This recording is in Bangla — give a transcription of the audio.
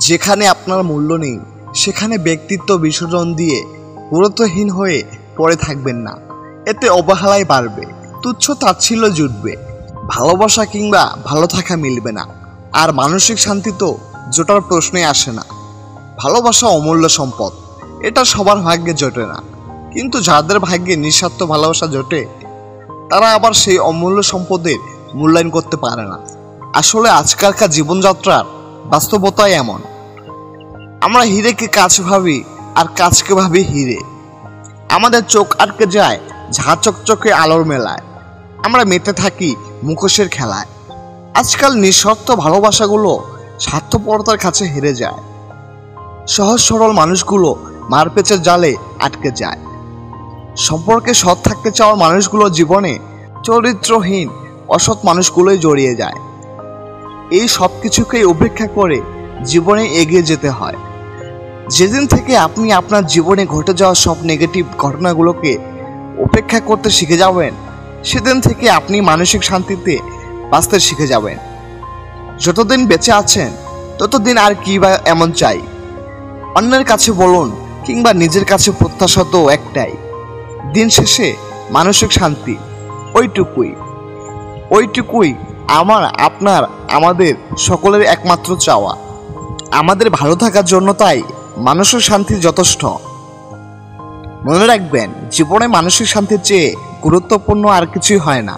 যেখানে আপনার মূল্য নেই সেখানে ব্যক্তিত্ব বিসর্জন দিয়ে গুরুত্বহীন হয়ে পড়ে থাকবেন না। এতে অবহেলাই বাড়বে, তুচ্ছ তাচ্ছিল্য জুটবে, ভালোবাসা কিংবা ভালো থাকা মিলবে না, আর মানসিক শান্তি তো জোটার প্রশ্নই আসে না। ভালোবাসা অমূল্য সম্পদ, এটা সবার ভাগ্যে জোটে না, কিন্তু যাদের ভাগ্যে নিঃস্বার্থ ভালোবাসা জোটে তারা আবার সেই অমূল্য সম্পদের মূল্যায়ন করতে পারে না। আসলে আজকালকার জীবনযাত্রার বাস্তবতাই এমন, আমরা হিরেকে কাজ ভাবি আর কাজকে ভাবি হিরে। আমাদের চোখ আটকে যায় ঝাঁ চকচকে আলোর মেলায়, আমরা মেতে থাকি মুখোশের খেলায়। আজকাল নিঃস্বার্থ ভালোবাসাগুলো স্বার্থপরতার কাছে হেরে যায়, সহজ সরল মানুষগুলো মারপেচের জালে আটকে যায়। সম্পর্কে সৎ থাকতে চাওয়ার মানুষগুলো জীবনে চরিত্রহীন অসৎ মানুষগুলোই জড়িয়ে যায়। এই সব কিছুকেই উপেক্ষা করে জীবনে এগিয়ে যেতে হয়। যেদিন থেকে আপনি আপনার জীবনে ঘটে যাওয়া সব নেগেটিভ ঘটনাগুলোকে উপেক্ষা করতে শিখে যাবেন, সেদিন থেকে আপনি মানসিক শান্তিতে বাঁচতে শিখে যাবেন। যতদিন বেঁচে আছেন ততদিন আর কি বা এমন চাই? অন্যের কাছে বলুন কিংবা নিজের কাছে প্রত্যাশা তো একটাই, দিন শেষে মানসিক শান্তি। ওইটুকুই আমার, আপনার, আমাদের সকলের একমাত্র চাওয়া। আমাদের ভালো থাকার জন্য তাই মানসিক শান্তি যথেষ্ট। মনে রাখবেন, জীবনে মানসিক শান্তির চেয়ে গুরুত্বপূর্ণ আর কিছুই হয় না।